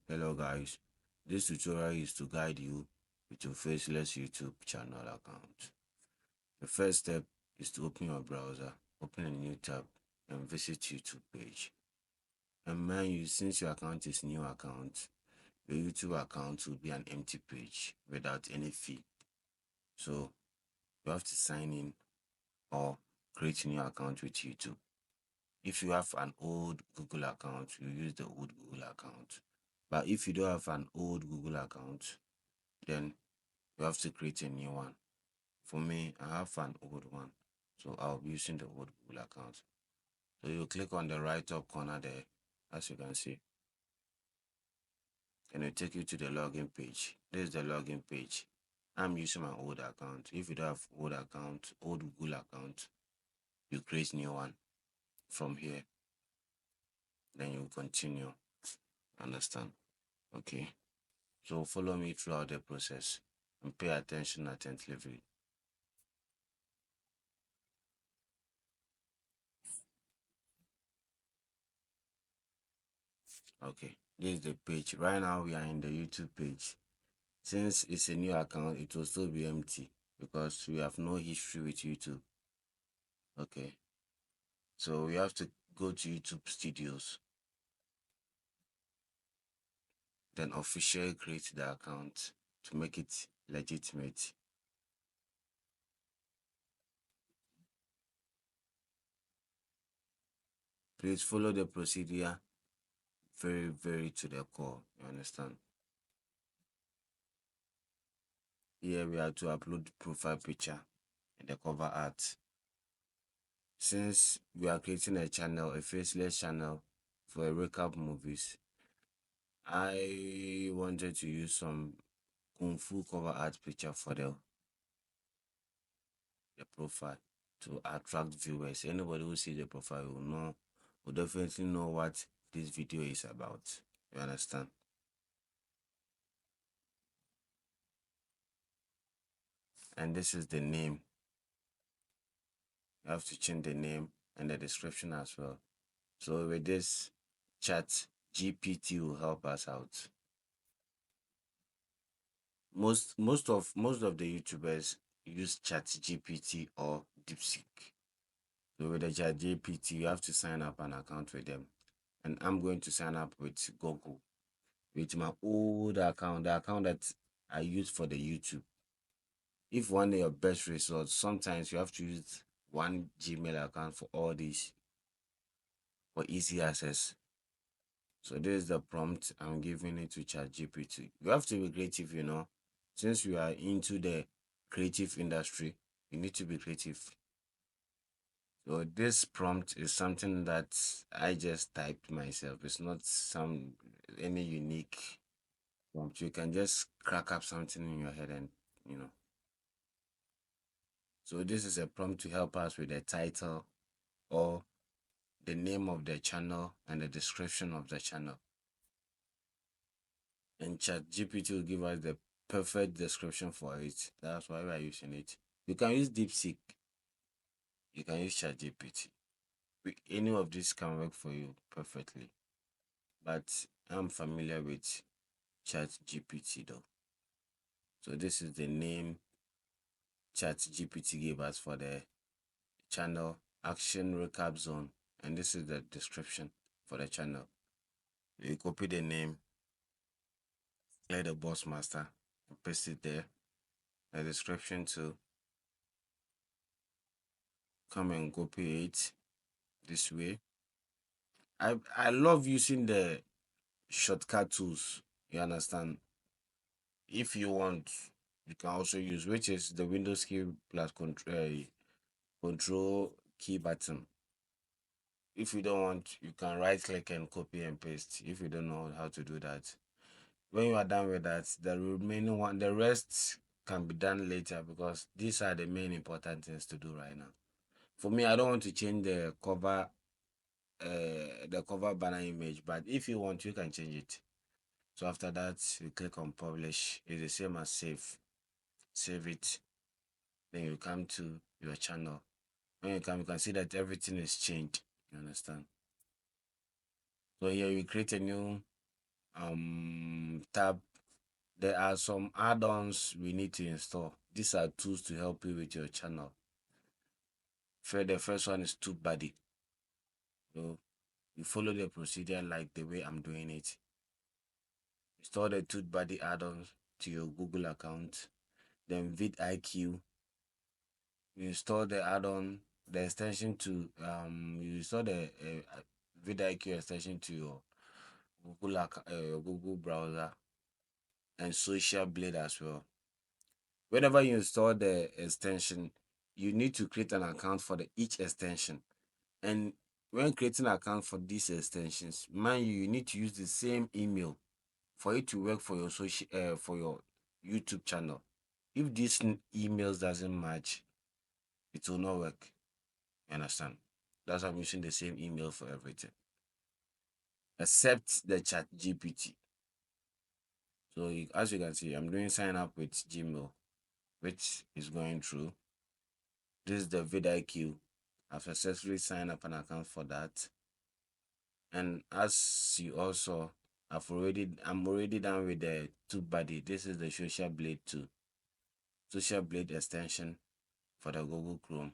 Hello guys. This tutorial is to guide you with your faceless YouTube channel account. The first step is to open your browser, open a new tab, and visit YouTube page. And mind you, since your account is new account, your YouTube account will be an empty page without any fee. So you have to sign in or create a new account with YouTube. If you have an old Google account, you use the old Google account. But if you don't have an old Google account, then you have to create a new one. For me, I have an old one, so I'll be using the old Google account. So you click on the right top corner there, as you can see, and it'll take you to the login page. This is the login page. I'm using my old account. If you don't have old Google account, you create new one from here. Then you continue. Understand? Okay. So follow me throughout the process and pay attention attentively. Okay, this is the page. Right now we are in the YouTube page. Since it's a new account, it will still be empty because we have no history with YouTube. Okay, so we have to go to YouTube Studios, then officially create the account to make it legitimate. Please follow the procedure very to the core. You understand? Here we have to upload the profile picture and the cover art. Since we are creating a channel, a faceless channel for a recap movies, I wanted to use some kung fu cover art picture for the profile to attract viewers. Anybody who sees the profile will definitely know what this video is about. You understand? And this is the name. You have to change the name and the description as well. So with this chat, GPT will help us out. Most of the YouTubers use chat GPT or DeepSeek. So with the chat GPT, you have to sign up an account with them. And I'm going to sign up with Google with my old account, the account that I use for the YouTube. If one day your best results, sometimes you have to use one Gmail account for all these for easy access. So this is the prompt I'm giving it to ChatGPT. You have to be creative, Since we are into the creative industry, you need to be creative. So this prompt is something that I just typed myself. It's not any unique prompt. You can just crack up something in your head and. So this is a prompt to help us with the title or the name of the channel and the description of the channel. And ChatGPT will give us the perfect description for it. That's why we are using it. You can use DeepSeek. You can use ChatGPT. Any of these can work for you perfectly. But I'm familiar with ChatGPT though. So this is the name ChatGPT gave us for the channel Action Recap Zone. And this is the description for the channel. You copy the name, clear the boss master, and paste it there. The description too. Come and copy it this way. I love using the shortcut tools. You understand? If you want, you can also use, which is the Windows key plus control key button. If you don't want, you can right click and copy and paste. If you don't know how to do that, when you are done with that, the remaining one, the rest can be done later because these are the main important things to do right now. For me, I don't want to change the cover banner image, but if you want, you can change it. So after that, you click on publish. It's the same as save it. Then you come to your channel. When you come, you can see that everything is changed. You understand? So here you create a new tab, there are some add-ons we need to install. These are tools to help you with your channel. The first one is TubeBuddy. So you follow the procedure like the way I'm doing it. Install the TubeBuddy add-ons to your Google account. Then vidIQ, you install the add-on, the extension to you install the vidIQ extension to your Google browser, and Social Blade as well. Whenever you install the extension, you need to create an account for each extension. And when creating an account for these extensions, mind you, you need to use the same email for it to work for your for your YouTube channel. If these emails doesn't match, it will not work. You understand? That's why I'm using the same email for everything, except the Chat GPT. So as you can see, I'm doing sign up with Gmail, which is going through. This is the vidIQ. I've successfully signed up an account for that. And as you also, I'm already done with the TubeBuddy. This is the Social Blade 2. Social Blade extension for the Google Chrome.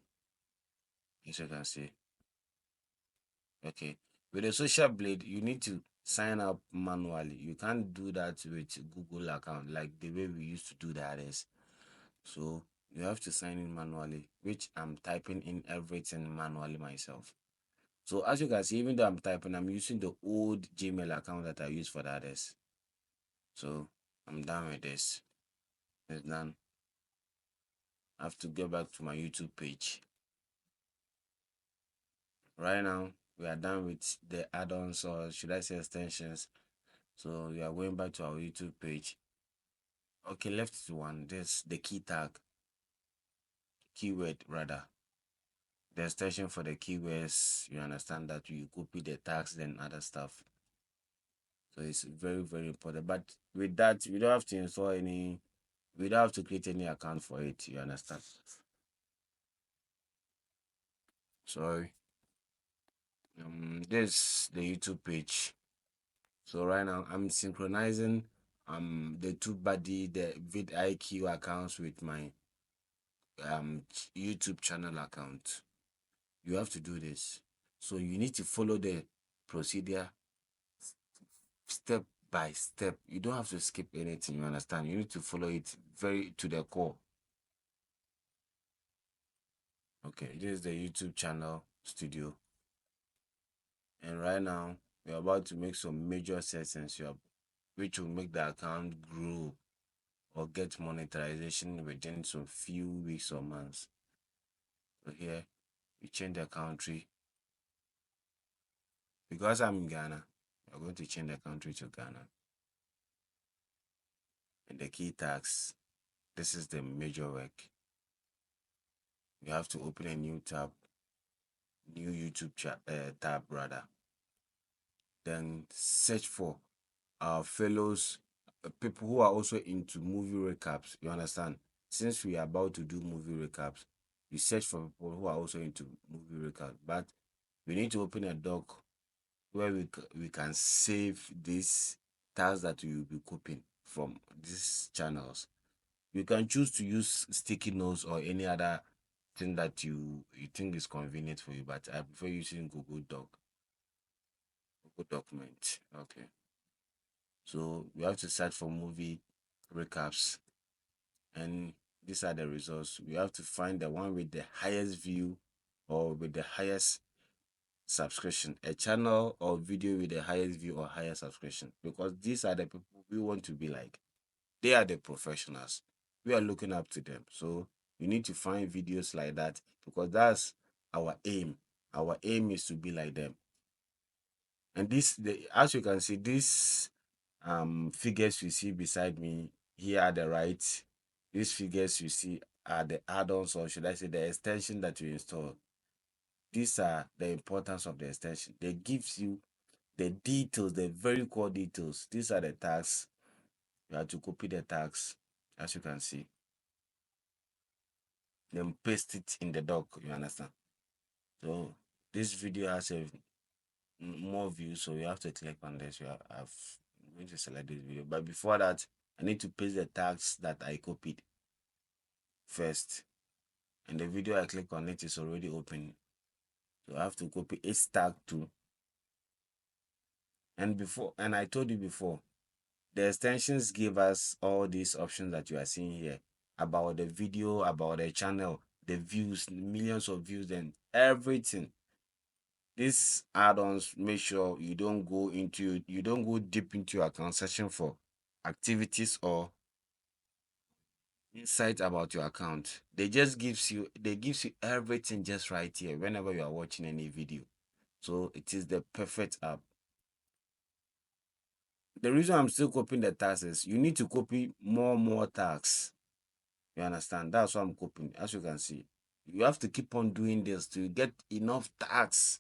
As you can see. Okay. With the Social Blade, you need to sign up manually. You can't do that with Google account like the way we used to do the others. So you have to sign in manually, which I'm typing in everything manually myself. So as you can see, even though I'm typing, I'm using the old Gmail account that I use for the others. So I'm done with this. It's done. I have to go back to my YouTube page. Right now, we are done with the add-ons, or should I say extensions. So we are going back to our YouTube page. Okay, left one. This the key tag, keyword rather. The extension for the keywords. You understand that you copy the tags and other stuff. So it's very, very important. But with that, we don't have to install any. We don't have to create any account for it. You understand? Sorry. This the YouTube page. So right now I'm synchronizing the TubeBuddy, the vidIQ accounts with my YouTube channel account. You have to do this. So you need to follow the procedure step by step. You don't have to skip anything, you understand? You need to follow it very to the core. Okay, this is the YouTube channel studio. And right now we're about to make some major settings here, which will make the account grow or get monetization within some few weeks or months. So here we change the country. Because I'm in Ghana, we're going to change the country to Ghana. And the key tags, this is the major work. You have to open a new tab, new YouTube tab rather. Then search for our fellows, people who are also into movie recaps. You understand? Since we are about to do movie recaps, you search for people who are also into movie recaps. But we need to open a doc where we can save these tags that we will be copying from these channels. You can choose to use sticky notes or any other thing that you think is convenient for you, but I prefer using Google Document. Okay. So we have to search for movie recaps, and these are the results. We have to find the one with the highest view or with the highest subscription, a channel or video with the highest view or highest subscription, because these are the people we want to be like. They are the professionals. We are looking up to them. So you need to find videos like that, because that's our aim. Our aim is to be like them. And as you can see, these figures you see beside me here at the right, these figures you see are the add-ons, or should I say the extension that you install. These are the importance of the extension. They gives you the details, the very core details. These are the tags. You have to copy the tags, as you can see, then paste it in the doc. You understand? So this video has a more views, so you have to click on this. I've going to select this video, but before that, I need to paste the tags that I copied first. And the video I click on it is already open. So I have to copy its tag too. And I told you before, the extensions give us all these options that you are seeing here about the video, about the channel, the views, millions of views, and everything. These add-ons make sure you don't go deep into your account searching for activities or insight about your account. They gives you everything just right here whenever you are watching any video. So it is the perfect app. The reason I'm still copying the tags is you need to copy more tags. You understand? That's what I'm copying. As you can see, you have to keep on doing this to get enough tags.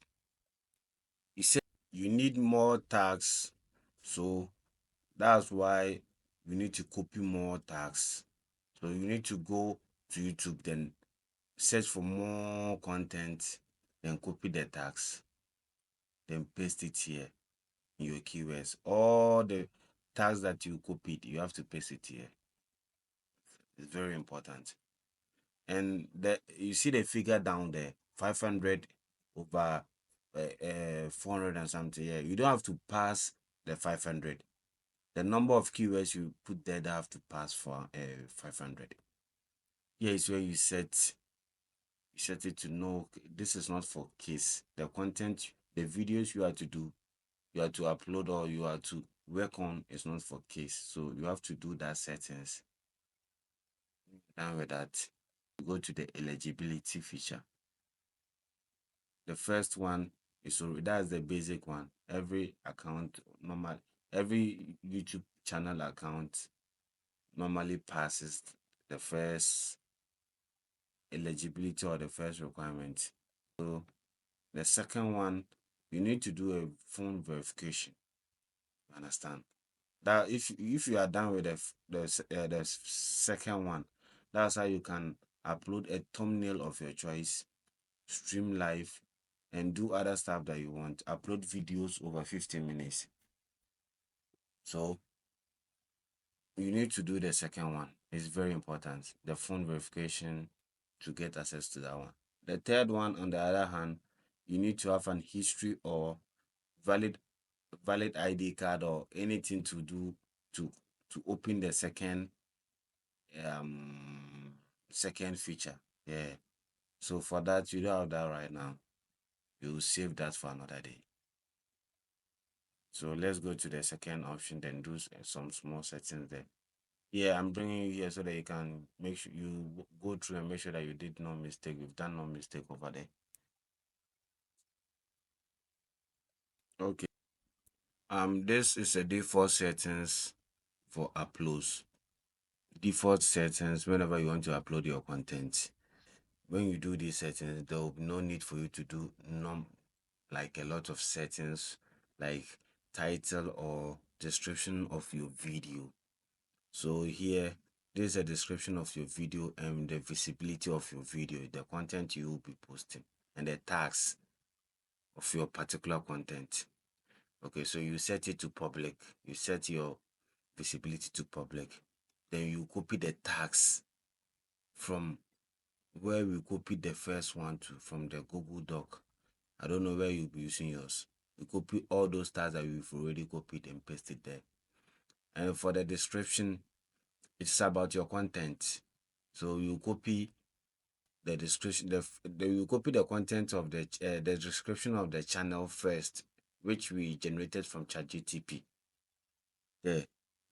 You said you need more tags, so that's why you need to copy more tags. So you need to go to YouTube, then search for more content, then copy the tags, then paste it here in your keywords. All the tags that you copied, you have to paste it here. It's very important. And you see the figure down there, 500 over 400 and something. Yeah, you don't have to pass the 500. The number of keywords you put there that have to pass for 500. Here is where you set it to know this is not for case. The content, the videos you are to do, you are to upload or you are to work on is not for case. So you have to do that settings. Done with that, you go to the eligibility feature. The first one is that's the basic one. Every account normal, every YouTube channel account normally passes the first eligibility or the first requirement. So the second one, you need to do a phone verification. Understand that if you are done with the second one, that's how you can upload a thumbnail of your choice, stream live, and do other stuff that you want. Upload videos over 15 minutes. So you need to do the second one. It's very important. The phone verification to get access to that one. The third one, on the other hand, you need to have an history or valid ID card or anything to do to open the um second feature. Yeah. So for that, you don't have that right now. You save that for another day. So let's go to the second option, then do some small settings there. Yeah, I'm bringing you here so that you can make sure you go through and make sure that you did no mistake. You've done no mistake over there. Okay. This is a default settings for uploads. Default settings whenever you want to upload your content. When you do these settings, there will be no need for you to do like a lot of settings like title or description of your video. So here, this is a description of your video and the visibility of your video, the content you will be posting, and the tags of your particular content. Okay, so you set it to public. You set your visibility to public. Then you copy the tags from where we copied the first one to from the Google Doc. I don't know where you'll be using yours. You copy all those tags that we've already copied and pasted there. And for the description, it's about your content. So you copy the description, you copy the content of the description of the channel first, which we generated from ChatGTP. Yeah.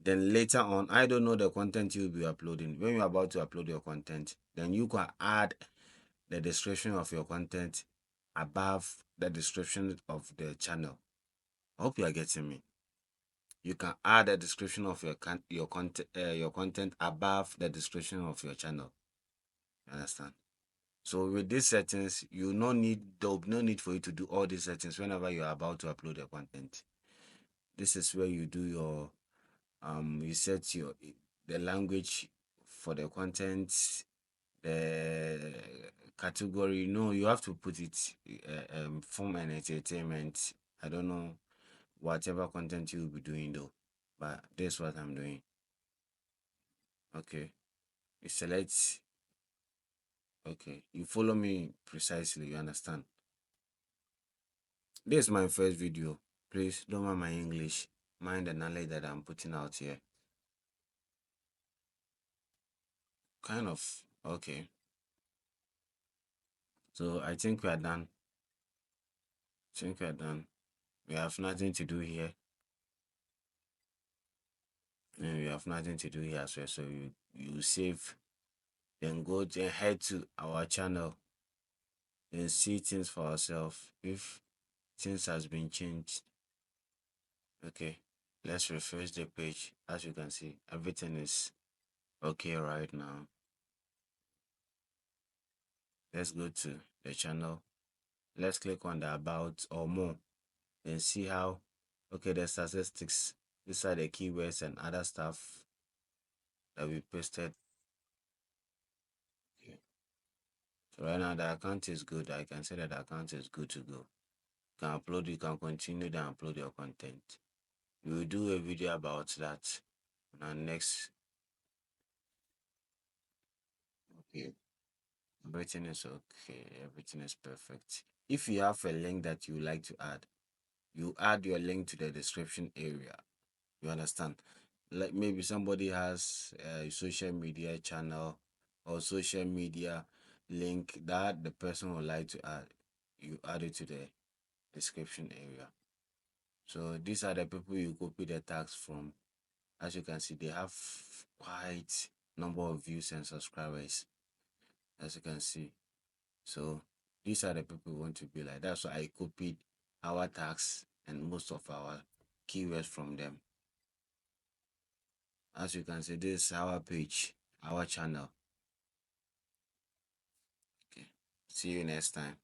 Then later on, I don't know the content you'll be uploading. When you're about to upload your content, then you can add the description of your content above the description of the channel. I hope you are getting me. You can add a description of your content above the description of your channel. You understand? So with these settings, there'll be no need for you to do all these settings whenever you are about to upload your content. This is where you do your you set the language for the content, the category. No, you have to put it film and entertainment. I don't know whatever content you will be doing though. but this is what I'm doing. Okay, you select. Okay, you follow me precisely. You understand? This is my first video. Please don't mind my English. Mind the knowledge that I'm putting out here. Kind of. Okay. So I think we are done. Think we are done. We have nothing to do here. And we have nothing to do here as well. So you save, then go to head to our channel and see things for ourselves. If things has been changed. Okay. Let's refresh the page. As you can see, everything is okay right now. Let's go to the channel. Let's click on the about or more and see how, okay, the statistics. These are the keywords and other stuff that we pasted. Okay. So right now the account is good. I can say that the account is good to go. You can upload, you can continue to upload your content. We will do a video about that on our next. Okay. Everything is okay. Everything is perfect. If you have a link that you would like to add, you add your link to the description area. You understand? Like maybe somebody has a social media channel or social media link that the person would like to add. You add it to the description area. So these are the people you copy the tags from. As you can see, they have quite number of views and subscribers. As you can see. So these are the people who want to be like. That's why I copied our tags and most of our keywords from them. As you can see, this is our page, our channel. Okay. See you next time.